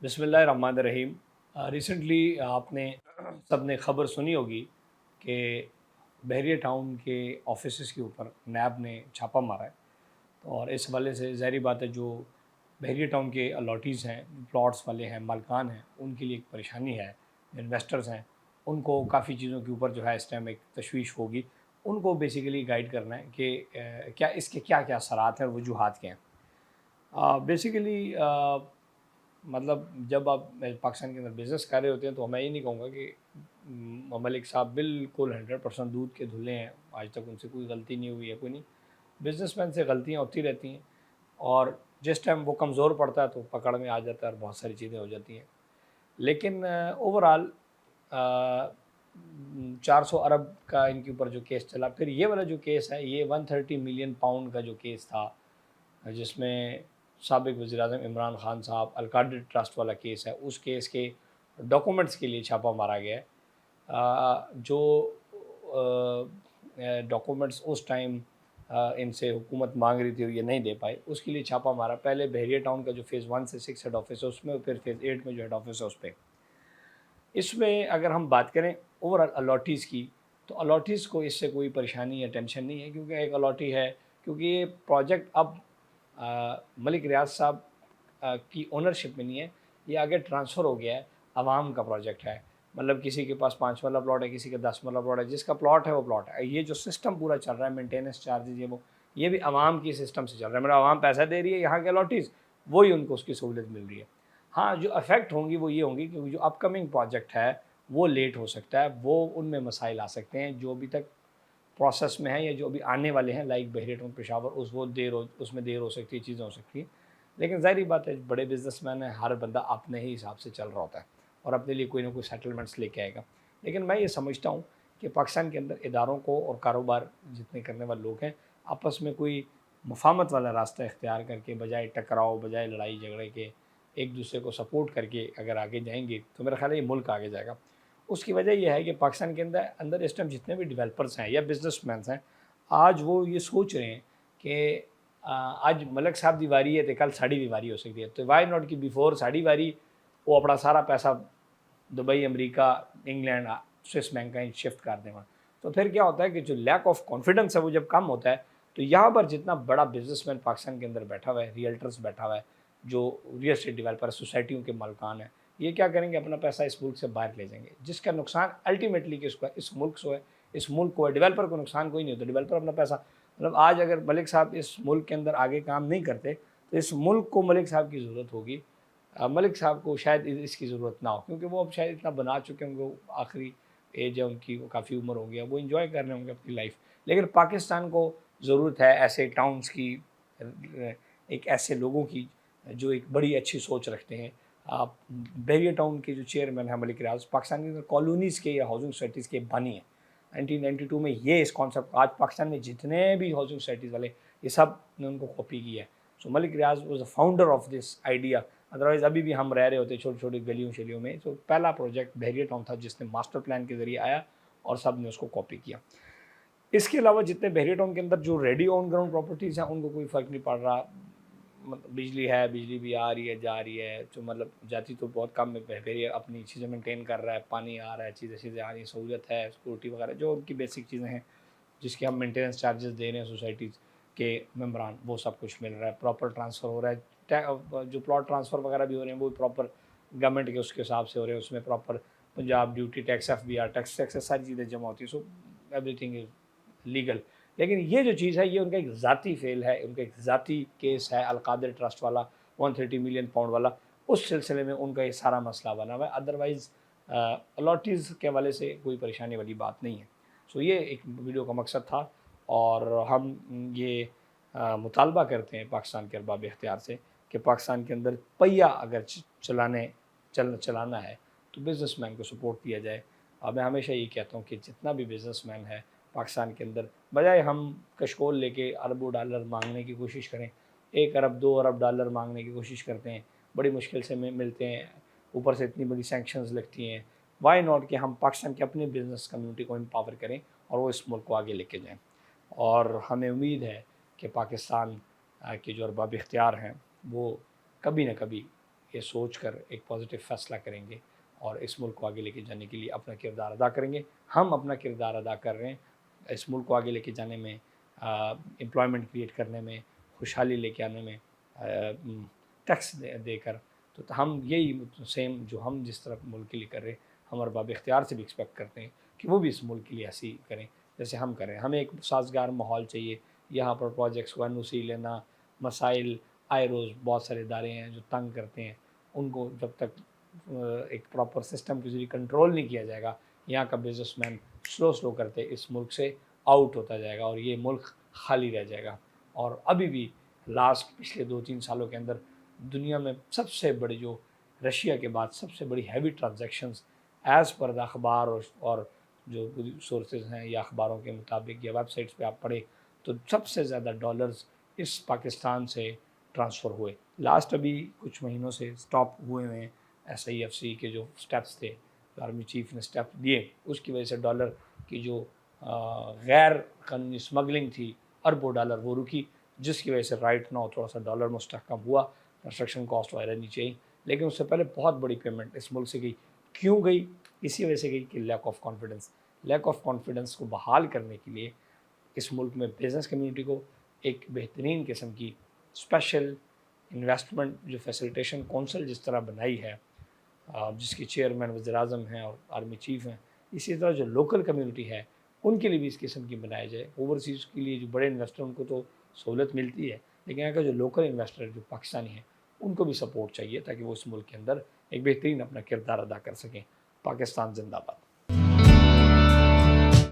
بسم اللہ الرحمن الرحیم۔ ریسنٹلی آپ نے سب نے خبر سنی ہوگی کہ بحریہ ٹاؤن کے آفیسز کے اوپر نیب نے چھاپہ مارا ہے، اور اس حوالے سے ظاہری بات ہے جو بحریہ ٹاؤن کے الاٹیز ہیں، پلاٹس والے ہیں، مالکان ہیں، ان کے لیے ایک پریشانی ہے۔ انویسٹرز ہیں، ان کو کافی چیزوں کے اوپر جو ہے اس ٹائم ایک تشویش ہوگی۔ ان کو بیسیکلی گائیڈ کرنا ہے کہ کیا اس کے کیا کیا اثرات ہیں اور وجوہات کیا ہیں۔ بیسیکلی مطلب جب آپ پاکستان کے اندر بزنس کر رہے ہوتے ہیں تو میں یہ نہیں کہوں گا کہ ملک صاحب بالکل 100% دودھ کے دھلے ہیں، آج تک ان سے کوئی غلطی نہیں ہوئی ہے، کوئی نہیں۔ بزنس مین سے غلطیاں ہوتی رہتی ہیں، اور جس ٹائم وہ کمزور پڑتا ہے تو پکڑ میں آ جاتا ہے اور بہت ساری چیزیں ہو جاتی ہیں۔ لیکن اوور آل 400 ارب کا ان کے اوپر جو کیس چلا، پھر یہ والا جو کیس ہے یہ 130 ملین پاؤنڈ کا جو کیس تھا، جس میں سابق وزیر اعظم عمران خان صاحب القادر ٹرسٹ والا کیس ہے، اس کیس کے ڈاکومنٹس کے لیے چھاپہ مارا گیا ہے۔ جو ڈاکومنٹس اس ٹائم ان سے حکومت مانگ رہی تھی اور یہ نہیں دے پائے، اس کے لیے چھاپہ مارا۔ پہلے بحریہ ٹاؤن کا جو فیز 1 سے 6 ہیڈ آفس ہے اس میں، پھر فیز 8 میں جو ہیڈ آفس ہے اس پہ۔ اس میں اگر ہم بات کریں اوور الاٹیز کی، تو الاٹیز کو اس سے کوئی پریشانی یا ٹینشن نہیں ہے، کیونکہ ایک الاٹی ہے، کیونکہ یہ پروجیکٹ اب ملک ریاض صاحب کی اونرشپ میں نہیں ہے، یہ آگے ٹرانسفر ہو گیا ہے، عوام کا پروجیکٹ ہے۔ مطلب کسی کے پاس 5 والا پلاٹ ہے، کسی کا 10 والا پلاٹ ہے، جس کا پلاٹ ہے وہ پلاٹ ہے۔ یہ جو سسٹم پورا چل رہا ہے، مینٹیننس چارجز یہ بھی عوام کی سسٹم سے چل رہا ہے، مطلب عوام پیسہ دے رہی ہے، یہاں کے الاٹیز وہی ان کو اس کی سہولت مل رہی ہے۔ ہاں، جو افیکٹ ہوں گی وہ یہ ہوں گی کہ جو اپ کمنگ پروجیکٹ ہے وہ لیٹ ہو سکتا ہے، وہ ان میں مسائل آ سکتے ہیں جو ابھی تک پروسیس میں ہیں یا جو ابھی آنے والے ہیں، لائک بحریہ ٹاؤن پشاور، اس میں دیر ہو سکتی ہے، چیزیں ہو سکتی ہیں۔ لیکن ظاہری بات ہے بڑے بزنس مین ہیں، ہر بندہ اپنے ہی حساب سے چل رہا ہوتا ہے اور اپنے لیے کوئی نہ کوئی سیٹلمنٹس لے کے آئے گا۔ لیکن میں یہ سمجھتا ہوں کہ پاکستان کے اندر اداروں کو اور کاروبار جتنے کرنے والے لوگ ہیں، آپس میں کوئی مفاہمت والا راستہ اختیار کر کے، بجائے ٹکراؤ، بجائے لڑائی جھگڑے کے، ایک دوسرے کو سپورٹ کر کے اگر آگے جائیں گے تو میرا خیال ہے یہ ملک آگے جائے گا۔ اس کی وجہ یہ ہے کہ پاکستان کے اندر اس ٹائم جتنے بھی ڈیولپرس ہیں یا بزنس مینس ہیں، آج وہ یہ سوچ رہے ہیں کہ آج ملک صاحب دی واری ہے تو کل ساڑی بھی واری ہو سکتی ہے، تو وائی ناٹ کہ بیفور ساڑی واری وہ اپنا سارا پیسہ دبئی، امریکہ، انگلینڈ، سوئس بینک کا شفٹ کر دیں۔ تو پھر کیا ہوتا ہے کہ جو لیک آف کانفیڈنس ہے وہ جب کم ہوتا ہے تو یہاں پر جتنا بڑا بزنس مین پاکستان کے اندر بیٹھا ہوا ہے، ریئلٹرز بیٹھا ہوا ہے، جو ریئل اسٹیٹ ڈیولپر سوسائٹیوں کے مالکان ہیں، یہ کیا کریں گے؟ اپنا پیسہ اس ملک سے باہر لے جائیں گے، جس کا نقصان الٹیمیٹلی کس کو ہے؟ اس ملک سے ہے، اس ملک کو ہے۔ ڈیولپر کو نقصان کوئی نہیں ہوتا، ڈیولپر اپنا پیسہ، مطلب آج اگر ملک صاحب اس ملک کے اندر آگے کام نہیں کرتے تو اس ملک کو ملک صاحب کی ضرورت ہوگی، ملک صاحب کو شاید اس کی ضرورت نہ ہو، کیونکہ وہ اب شاید اتنا بنا چکے ہوں گے، وہ آخری ایج ہے ان کی، وہ کافی عمر ہو گیا، وہ انجوائے کر رہے ہوں گے اپنی لائف۔ لیکن پاکستان کو ضرورت ہے ایسے ٹاؤنز کی، ایک ایسے لوگوں کی جو ایک بڑی اچھی سوچ رکھتے ہیں۔ آپ بحریہ ٹاؤن کے جو چیئرمین ہیں ملک ریاض، پاکستان کے اندر کالونیز کے یا ہاؤسنگ سوسائٹیز کے بانی ہیں۔ 1992 میں یہ اس کانسیپٹ، آج پاکستان میں جتنے بھی ہاؤسنگ سوسائٹیز والے یہ سب نے ان کو کاپی کیا ہے۔ So Malik Riaz was a founder of this idea, otherwise ابھی بھی ہم رہ رہے ہوتے چھوٹی چھوٹی گلیوں شلیوں میں۔ تو پہلا پروجیکٹ بحریہ ٹاؤن تھا جس نے ماسٹر پلان کے ذریعے آیا اور سب نے اس کو کاپی کیا۔ اس کے علاوہ جتنے بحریہ ٹاؤن کے اندر جو ریڈی آن گراؤنڈ پراپرٹیز ہیں ان کو کوئی فرق نہیں پڑ رہا، مطلب بجلی ہے، بجلی بھی آ رہی ہے جا رہی ہے، جو مطلب جاتی تو بہت کم ہے، بحریہ اپنی چیزیں مینٹین کر رہا ہے، پانی آ رہا ہے، چیزیں آ رہی ہیں، سہولت ہے، سیکورٹی وغیرہ جو ان کی بیسک چیزیں ہیں جس کے ہم مینٹیننس چارجز دے رہے ہیں سوسائٹیز کے ممبران، وہ سب کچھ مل رہا ہے، پراپر ٹرانسفر ہو رہا ہے۔ جو پلاٹ ٹرانسفر وغیرہ بھی ہو رہے ہیں وہ پراپر گورنمنٹ کے اس کے حساب سے ہو رہے ہیں، اس میں proper Punjab duty tax, F B R tax, ساری چیزیں جمع ہوتی ہیں، so everything is legal. لیکن یہ جو چیز ہے یہ ان کا ایک ذاتی فیل ہے، ان کا ایک ذاتی کیس ہے، القادر ٹرسٹ والا 130 ملین پاؤنڈ والا، اس سلسلے میں ان کا یہ سارا مسئلہ بنا ہوا ہے۔ ادروائز الاٹیز کے حوالے سے کوئی پریشانی والی بات نہیں ہے۔ سو یہ ایک ویڈیو کا مقصد تھا، اور ہم یہ مطالبہ کرتے ہیں پاکستان کے ارباب اختیار سے کہ پاکستان کے اندر پہیہ اگر چلانا ہے تو بزنس مین کو سپورٹ دیا جائے۔ اور میں ہمیشہ یہ کہتا ہوں کہ جتنا بھی بزنس مین ہے پاکستان کے اندر، بجائے ہم کشکول لے کے اربوں ڈالر مانگنے کی کوشش کریں، 1 ارب 2 ارب ڈالر مانگنے کی کوشش کرتے ہیں، بڑی مشکل سے ملتے ہیں، اوپر سے اتنی بڑی سینکشنز لگتی ہیں، وائی ناٹ کہ ہم پاکستان کی اپنی بزنس کمیونٹی کو امپاور کریں اور وہ اس ملک کو آگے لے کے جائیں۔ اور ہمیں امید ہے کہ پاکستان کے جو ارباب اختیار ہیں وہ کبھی نہ کبھی یہ سوچ کر ایک پازیٹیو فیصلہ کریں گے اور اس ملک کو آگے لے کے جانے کے لیے اپنا کردار ادا کریں گے. ہم اپنا کردار ادا کر رہے ہیں اس ملک کو آگے لے کے جانے میں, امپلائمنٹ کریٹ کرنے میں, خوشحالی لے کے آنے میں, ٹیکس دے کر. تو ہم یہی سیم جو ہم جس طرح ملک کے لیے کر رہے ہیں, ہم ارباب اختیار سے بھی ایکسپیکٹ کرتے ہیں کہ وہ بھی اس ملک کے لیے ایسی کریں جیسے ہم کریں. ہمیں ایک سازگار ماحول چاہیے. یہاں پر پروجیکٹس کو NOC لینا, مسائل آئے روز بہت سارے ادارے ہیں جو تنگ کرتے ہیں, ان کو جب تک ایک پراپر سسٹم کے ذریعے کنٹرول نہیں کیا جائے گا, یہاں کا بزنس مین سلو کرتے اس ملک سے آؤٹ ہوتا جائے گا اور یہ ملک خالی رہ جائے گا. اور ابھی بھی لاسٹ پچھلے 2-3 سالوں کے اندر دنیا میں سب سے بڑی جو رشیا کے بعد سب سے بڑی ہیوی ٹرانزیکشنز ایز پر دا اخبار اور جو سورسز ہیں یا اخباروں کے مطابق یا ویب سائٹس پہ آپ پڑھیں تو سب سے زیادہ ڈالرز اس پاکستان سے ٹرانسفر ہوئے. لاسٹ ابھی کچھ مہینوں سے سٹاپ ہوئے ہیں SIFC کے جو سٹیپس تھے, آرمی چیف نے سٹیپ دیے, اس کی وجہ سے ڈالر کی جو غیر قانونی اسمگلنگ تھی اربوں ڈالر وہ رکی, جس کی وجہ سے رائٹ ناؤ تھوڑا سا ڈالر مستحکم ہوا, کنسٹرکشن کاسٹ وغیرہ نیچے آئی. لیکن اس سے پہلے بہت بڑی پیمنٹ اس ملک سے گئی. کیوں گئی؟ اسی وجہ سے گئی کہ لیک آف کانفیڈنس کو بحال کرنے کے لیے اس ملک میں بزنس کمیونٹی کو ایک بہترین قسم کی اسپیشل انویسٹمنٹ جو فیسیلیٹیشن کونسل جس طرح بنائی ہے, جس کی چیئرمین وزیر اعظم ہیں اور آرمی چیف ہیں, اسی طرح جو لوکل کمیونٹی ہے ان کے لیے بھی اس قسم کی بنایا جائے. اوورسیز کے لیے جو بڑے انویسٹر ان کو تو سہولت ملتی ہے, لیکن یہاں کا جو لوکل انویسٹر جو پاکستانی ہیں ان کو بھی سپورٹ چاہیے تاکہ وہ اس ملک کے اندر ایک بہترین اپنا کردار ادا کر سکیں. پاکستان زندہ باد.